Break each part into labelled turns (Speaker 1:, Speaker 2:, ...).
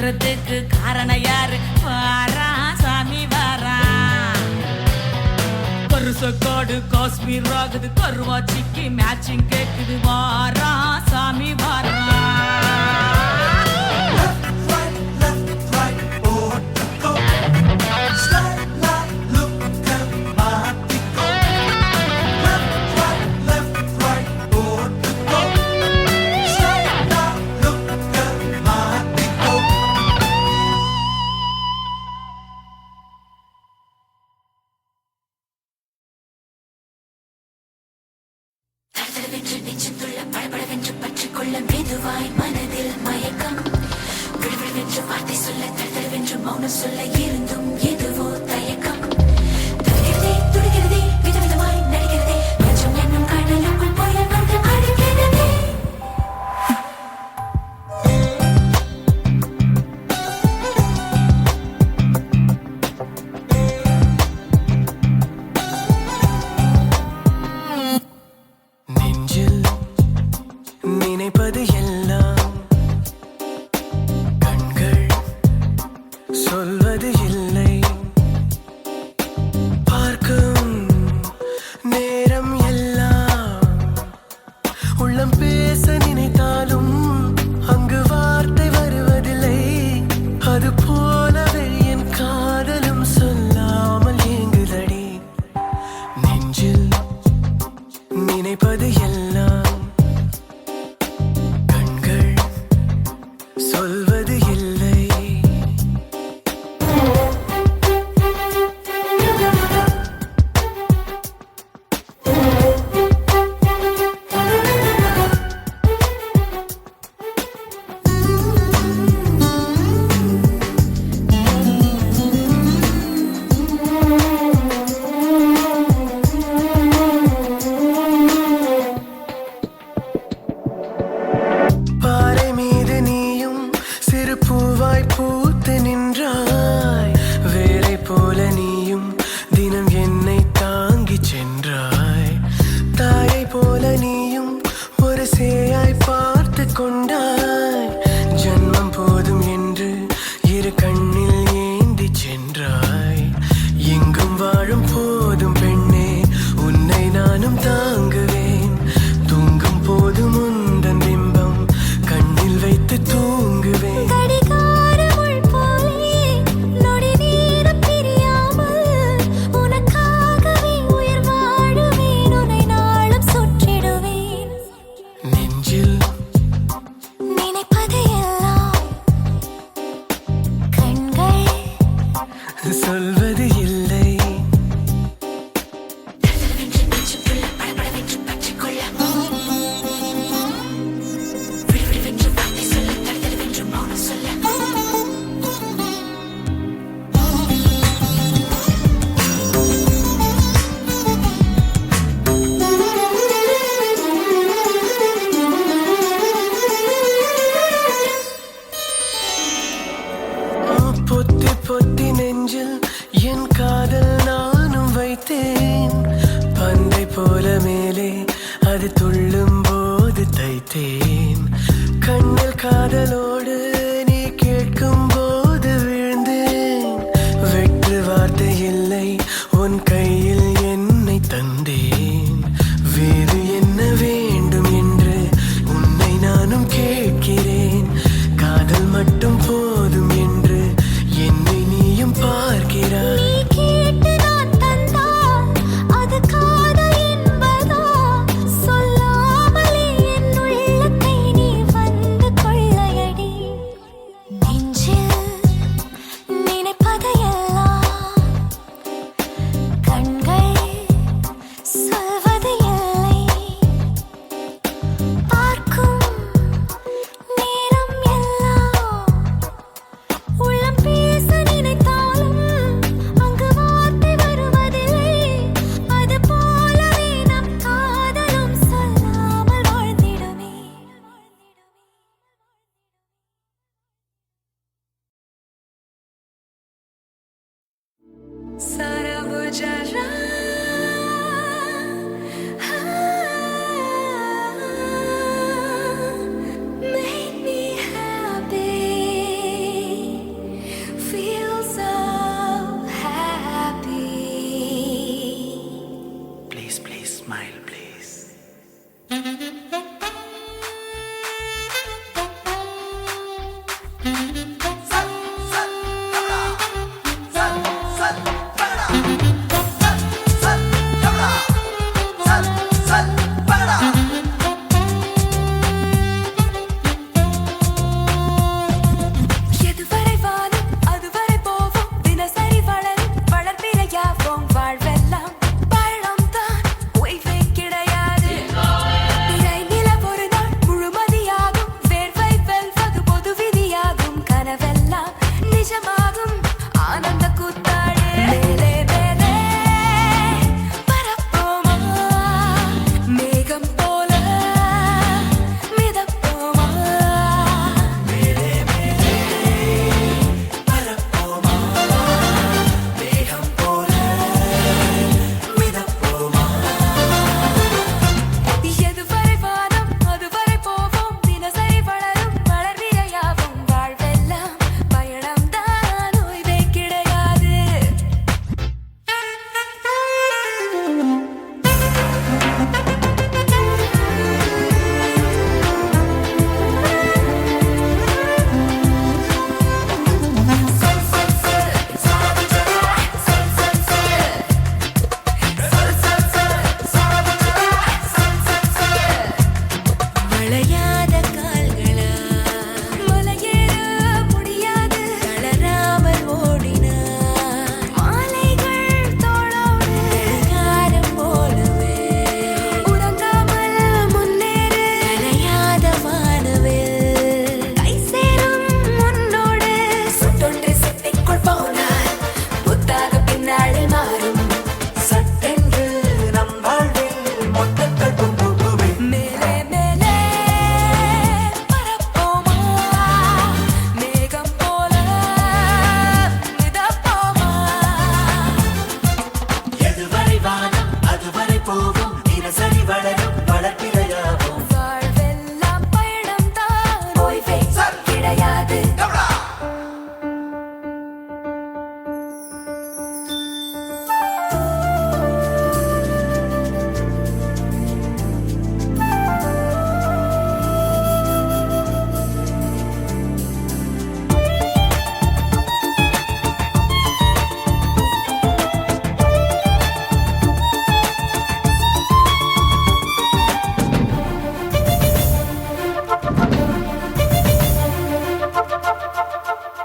Speaker 1: மாற்றத்துக்கு காரணம் யாரு? வாரா சாமி வாரா. கருசக்கோடு காஷ்மீர் ஆகுது, கருவாச்சிக்கு மேட்சிங் கேக்குது. வாரா சாமி வாரா.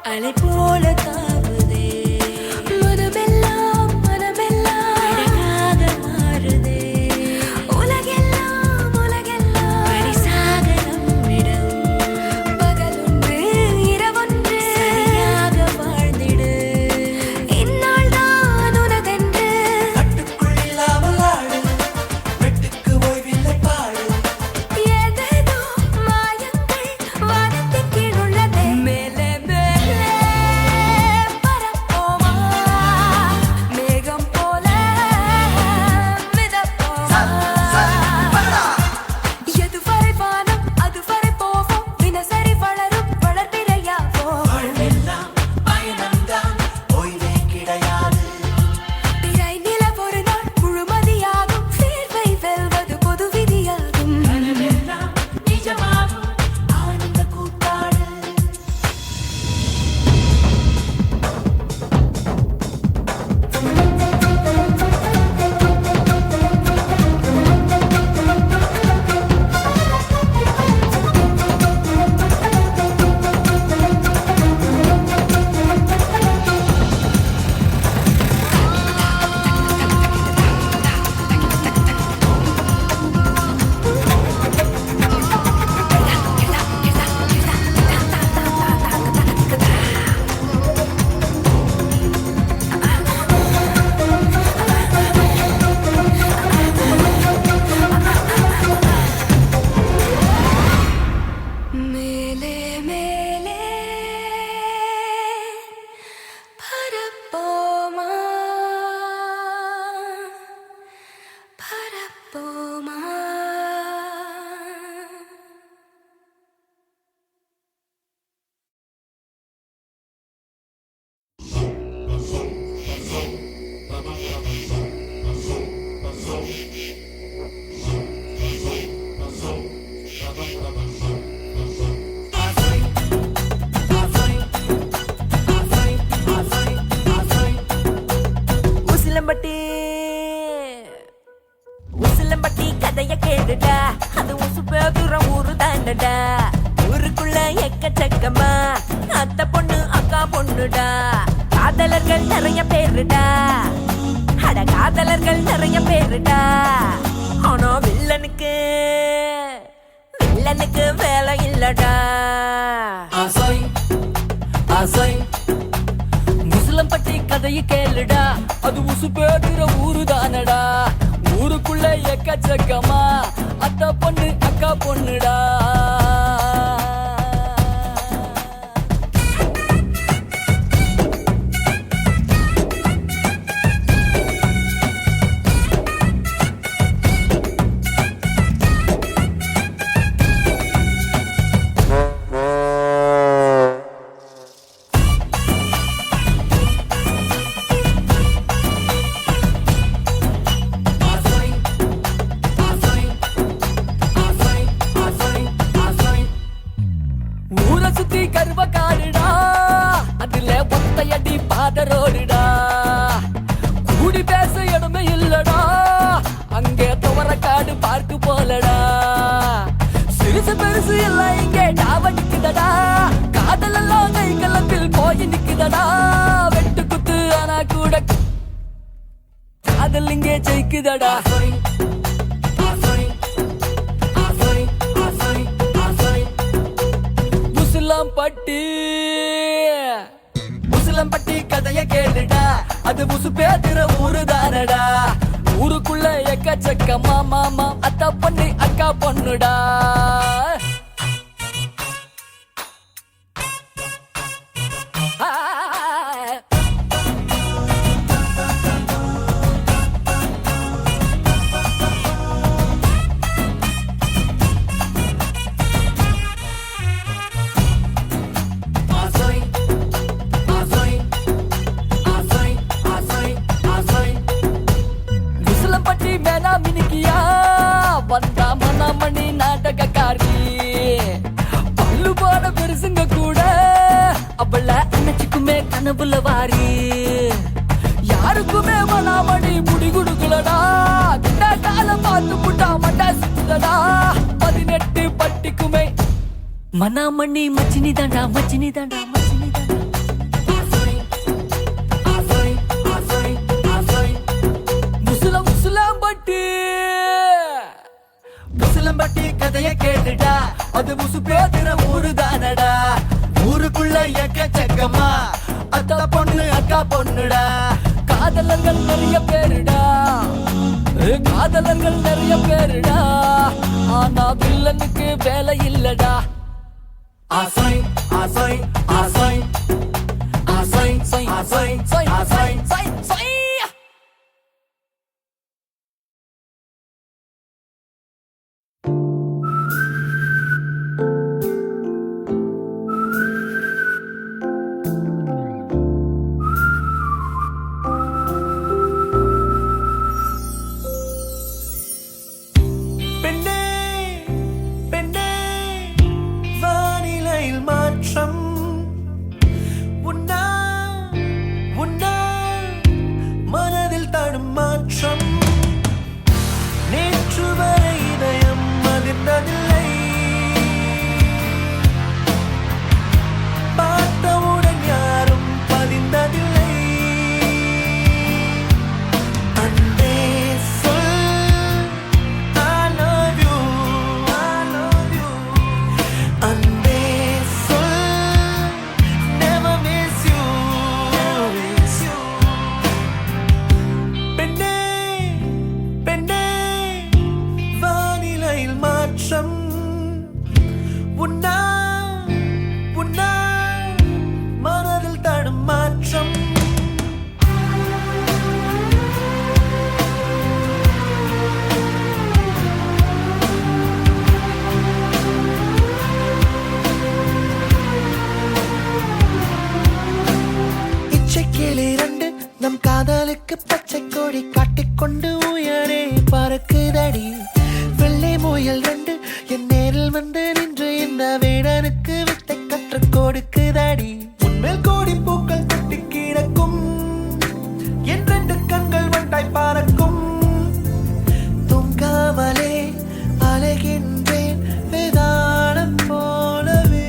Speaker 2: அலை போல தாவுதே மனமெல்லாம் அழகாக மாறுதே உலகெல்லாம் பரிசாக நம்மிடம் பகலொன்று இரவொன்று சரியாக வாழ்ந்திடு இந்நாள் தான் உனதென்று
Speaker 3: கட்டுக்குள் இல்லாமல் ஆடு வெட்டுக்கு ஓய்வில்லை பாடு
Speaker 2: ஏதேதோ மாயங்கள் வானத்தின் கீழ் உள்ளதே மேலே மேலே பொண்ணுடா. காதலர்கள் நிறைய பேருடா, அட காதலர்கள் நிறைய பேருடா. ஆனா வில்லனுக்கு வேலை இல்லடா.
Speaker 3: ஆசை ஆசை
Speaker 4: முஸ்லம் பட்டி கதையை கேளுடா, அது உசு பேடுற ஊரு தானடா. ஊருக்குள்ள எக்கச்சக்கமா அத்தா பொண்ணு அக்கா பொண்ணுடா. ஊரை சுத்தி கருவ காடுடா, அதுல ஒத்தையடி பாதரோடுடா. கூடி பேச இடமே இல்லடா, அங்கே துவர காடு பார்க்கு போலடா. சிறுசு பெருசு எல்லாம் இங்கே டாவடிக்குதடா, காதல் எல்லாம் கை கலப்பில் போய் நிக்குதடா. வெட்டு குத்து ஆனா கூட காதல் இங்கே ஜெயிக்குதடா. முஸ்லம் பட்டி கதைய கேளுடா, அது முசு பேதுற ஊரு தானடா. ஊருக்குள்ள எக்கச்சக்கமா மாமா அத்தா பொண்ணு அக்கா பொண்ணுடா. பட்டி மேனா மினிக்கியா வந்தா மணி நாடகக்காரி. பல்லு போன பெருசுங்க கூட அவள அணைச்சிக்குமே கனவுல வாரி. யாருக்குமே மணாமணி முடி குடுக்கலடா, கிட்ட காலம் பார்த்து புட்டா மட்டா சுத்துதடா. 18 பட்டிக்குமே மணாமணி மச்சினி தாண்டா மச்சினி தாண்டா மச்சினி தாண்டா.
Speaker 3: முஸ்லம்பட்டி கதைய கேளுடா, அது முசு பேதுற ஊரு தானடா. ஊருக்குள்ள எக்கச்சக்கமா அத்தா பொண்ணு அக்கா பொண்ணுடா.
Speaker 4: காதலர்கள் நிறைய பேருடா, காதலர்கள் நிறைய பேருடா. ஆனா வில்லனுக்கு வேலை இல்லடா.
Speaker 3: ஆசை ஆசை ஆசை ஆசை ஆசை ஆசை ஆசை. காதலுக்கு பச்சை கொடி காட்டிக்கொண்டு உயரே பறக்குதடி. வெள்ளை முயல் ரெண்டு என் நேரில் வந்து நின்று இந்த வேடனுக்கு வித்தை கற்றுக் கொடுக்குதடி. உன்மேல் கோடி பூக்கள் கட்டி கிடக்கும் என் ரெண்டு கண்கள் வண்டாய் பறக்கும். தூங்காமலே அலைகின்றேன் வேதாளம் போலவே.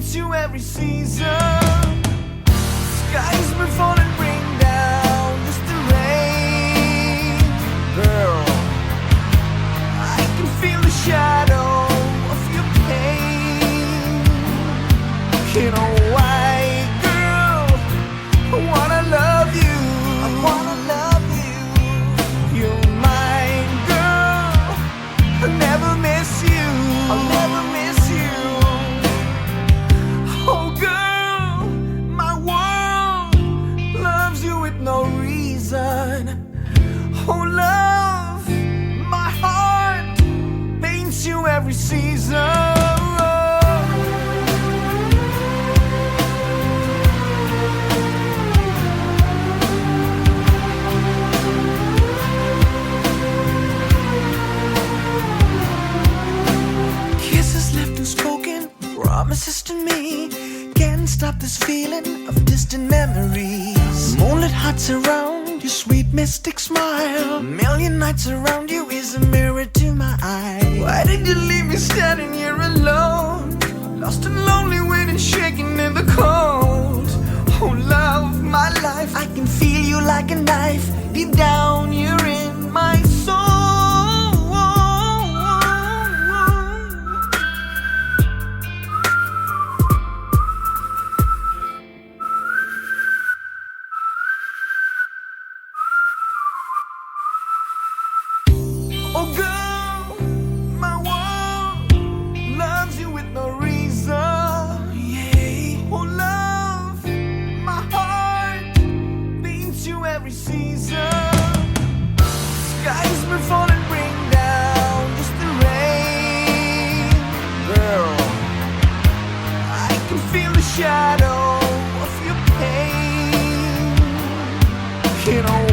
Speaker 3: paints you every season. Skies may fall and bring down just the rain. Girl, I can feel the shadow of your pain. You know why, girl? I wanna love you. I wanna love you. You're mine, girl. I'll never miss you. I'll never miss you. Oh, girl, my world loves you with no reason. Oh, love, my heart paints you every season. Kisses left unspoken, promises to me. Can't stop this feeling of distant memories. Moonlit hearts around your sweet mystic smile. Million nights around you is a mirror to my eye. Why did you leave me standing here alone? Lost and lonely, waiting, shaking in the cold. Oh, love, my life, I can feel you like a knife. Deep down, you're in my soul. Oh, girl, my world loves you with no reason. Yeah. Oh, love, my heart paints you every season. Skies may fall and bring down just the rain. Girl, I can feel the shadow of your pain. You know